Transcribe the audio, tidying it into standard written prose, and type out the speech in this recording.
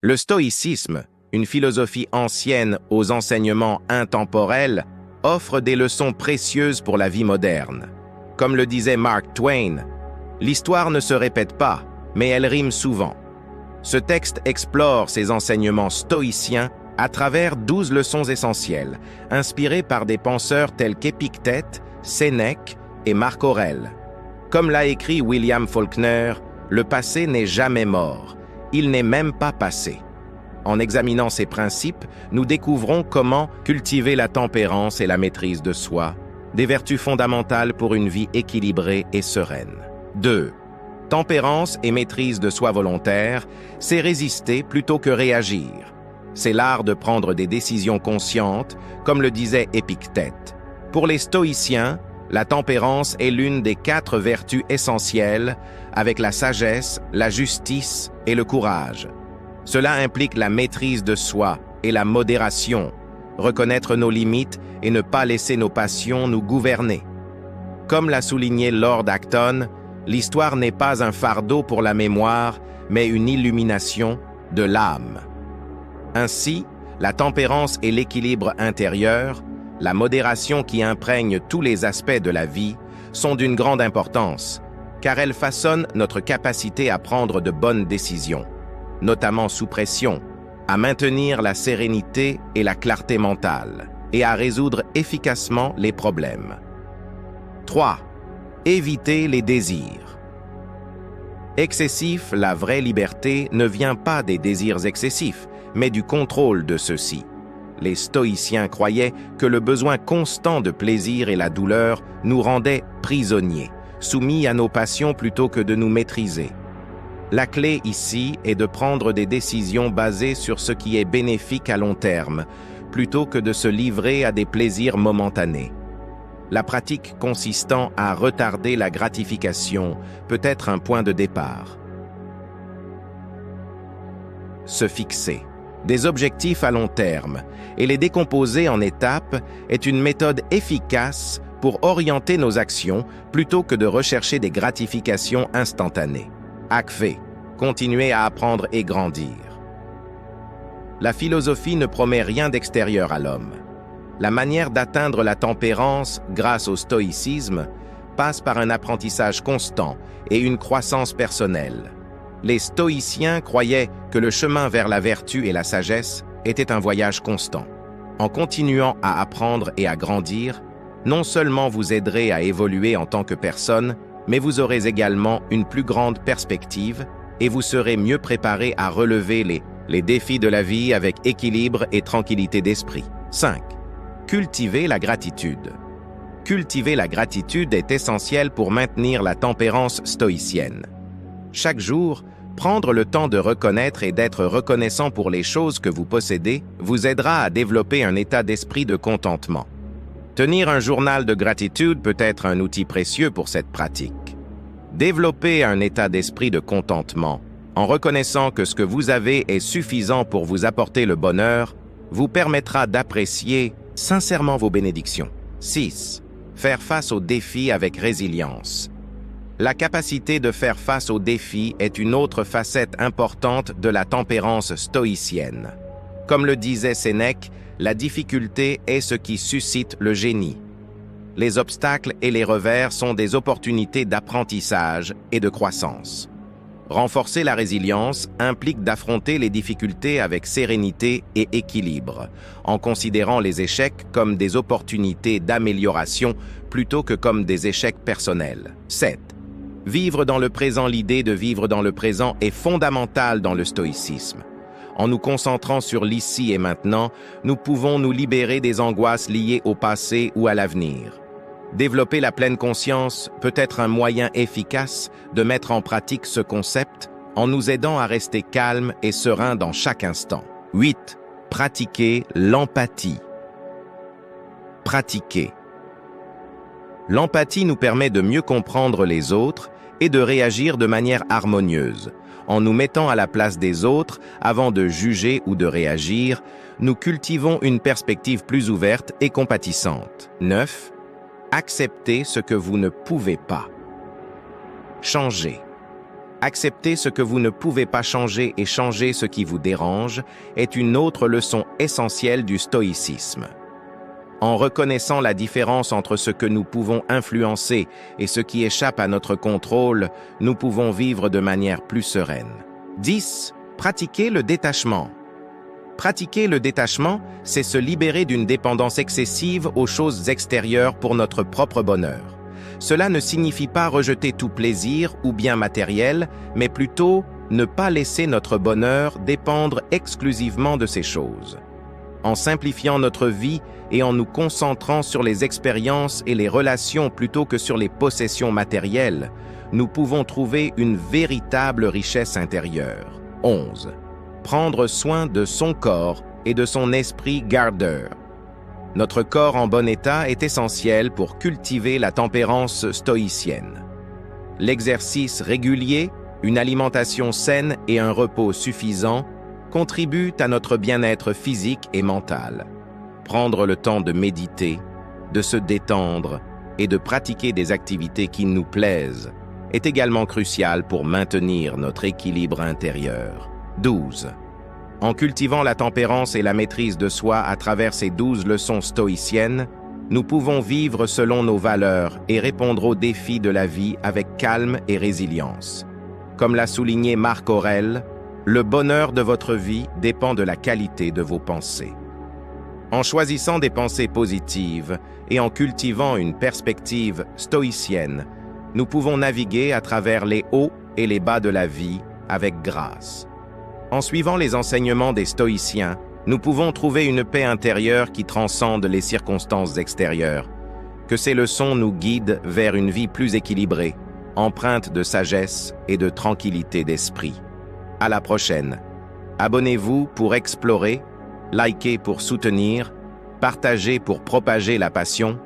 Le stoïcisme, une philosophie ancienne aux enseignements intemporels, offre des leçons précieuses pour la vie moderne. Comme le disait Mark Twain, l'histoire ne se répète pas, mais elle rime souvent. Ce texte explore ces enseignements stoïciens à travers 12 leçons essentielles, inspirées par des penseurs tels qu'Épictète, Sénèque et Marc Aurèle. Comme l'a écrit William Faulkner, le passé n'est jamais mort, il n'est même pas passé. En examinant ces principes, nous découvrons comment cultiver la tempérance et la maîtrise de soi, des vertus fondamentales pour une vie équilibrée et sereine. 2. Tempérance et maîtrise de soi volontaire, c'est résister plutôt que réagir. C'est l'art de prendre des décisions conscientes, comme le disait Épictète. Pour les stoïciens, la tempérance est l'une des 4 vertus essentielles, avec la sagesse, la justice et le courage. Cela implique la maîtrise de soi et la modération, reconnaître nos limites et ne pas laisser nos passions nous gouverner. Comme l'a souligné Lord Acton, l'histoire n'est pas un fardeau pour la mémoire, mais une illumination de l'âme. Ainsi, la tempérance et l'équilibre intérieur, la modération qui imprègne tous les aspects de la vie, sont d'une grande importance, car elles façonnent notre capacité à prendre de bonnes décisions, notamment sous pression, à maintenir la sérénité et la clarté mentale, et à résoudre efficacement les problèmes. 3. Éviter les désirs. Excessif, la vraie liberté ne vient pas des désirs excessifs, mais du contrôle de ceux-ci. Les stoïciens croyaient que le besoin constant de plaisir et la douleur nous rendaient prisonniers, soumis à nos passions plutôt que de nous maîtriser. La clé ici est de prendre des décisions basées sur ce qui est bénéfique à long terme, plutôt que de se livrer à des plaisirs momentanés. La pratique consistant à retarder la gratification peut être un point de départ. Se fixer des objectifs à long terme et les décomposer en étapes est une méthode efficace pour orienter nos actions plutôt que de rechercher des gratifications instantanées. Akvé, continuer à apprendre et grandir. La philosophie ne promet rien d'extérieur à l'homme. La manière d'atteindre la tempérance grâce au stoïcisme passe par un apprentissage constant et une croissance personnelle. Les stoïciens croyaient que le chemin vers la vertu et la sagesse était un voyage constant. En continuant à apprendre et à grandir, non seulement vous aiderez à évoluer en tant que personne, mais vous aurez également une plus grande perspective et vous serez mieux préparé à relever les défis de la vie avec équilibre et tranquillité d'esprit. 5. Cultiver la gratitude. Cultiver la gratitude est essentiel pour maintenir la tempérance stoïcienne. Chaque jour, prendre le temps de reconnaître et d'être reconnaissant pour les choses que vous possédez vous aidera à développer un état d'esprit de contentement. Tenir un journal de gratitude peut être un outil précieux pour cette pratique. Développer un état d'esprit de contentement, en reconnaissant que ce que vous avez est suffisant pour vous apporter le bonheur, vous permettra d'apprécier sincèrement vos bénédictions. 6. Faire face aux défis avec résilience. La capacité de faire face aux défis est une autre facette importante de la tempérance stoïcienne. Comme le disait Sénèque, la difficulté est ce qui suscite le génie. Les obstacles et les revers sont des opportunités d'apprentissage et de croissance. Renforcer la résilience implique d'affronter les difficultés avec sérénité et équilibre, en considérant les échecs comme des opportunités d'amélioration plutôt que comme des échecs personnels. 7. Vivre dans le présent. L'idée de vivre dans le présent est fondamentale dans le stoïcisme. En nous concentrant sur l'ici et maintenant, nous pouvons nous libérer des angoisses liées au passé ou à l'avenir. Développer la pleine conscience peut être un moyen efficace de mettre en pratique ce concept en nous aidant à rester calme et serein dans chaque instant. 8. Pratiquer l'empathie. Pratiquer. L'empathie nous permet de mieux comprendre les autres et de réagir de manière harmonieuse. En nous mettant à la place des autres avant de juger ou de réagir, nous cultivons une perspective plus ouverte et compatissante. 9. Accepter ce que vous ne pouvez pas. Changer. Accepter ce que vous ne pouvez pas changer et changer ce qui vous dérange est une autre leçon essentielle du stoïcisme. En reconnaissant la différence entre ce que nous pouvons influencer et ce qui échappe à notre contrôle, nous pouvons vivre de manière plus sereine. 10. Pratiquer le détachement. Pratiquer le détachement, c'est se libérer d'une dépendance excessive aux choses extérieures pour notre propre bonheur. Cela ne signifie pas rejeter tout plaisir ou bien matériel, mais plutôt ne pas laisser notre bonheur dépendre exclusivement de ces choses. En simplifiant notre vie et en nous concentrant sur les expériences et les relations plutôt que sur les possessions matérielles, nous pouvons trouver une véritable richesse intérieure. 11. Prendre soin de son corps et de son esprit gardeur. Notre corps en bon état est essentiel pour cultiver la tempérance stoïcienne. L'exercice régulier, une alimentation saine et un repos suffisant contribuent à notre bien-être physique et mental. Prendre le temps de méditer, de se détendre et de pratiquer des activités qui nous plaisent est également crucial pour maintenir notre équilibre intérieur. 12. En cultivant la tempérance et la maîtrise de soi à travers ces 12 leçons stoïciennes, nous pouvons vivre selon nos valeurs et répondre aux défis de la vie avec calme et résilience. Comme l'a souligné Marc Aurèle, le bonheur de votre vie dépend de la qualité de vos pensées. En choisissant des pensées positives et en cultivant une perspective stoïcienne, nous pouvons naviguer à travers les hauts et les bas de la vie avec grâce. En suivant les enseignements des stoïciens, nous pouvons trouver une paix intérieure qui transcende les circonstances extérieures. Que ces leçons nous guident vers une vie plus équilibrée, empreinte de sagesse et de tranquillité d'esprit. À la prochaine. Abonnez-vous pour explorer, likez pour soutenir, partagez pour propager la passion.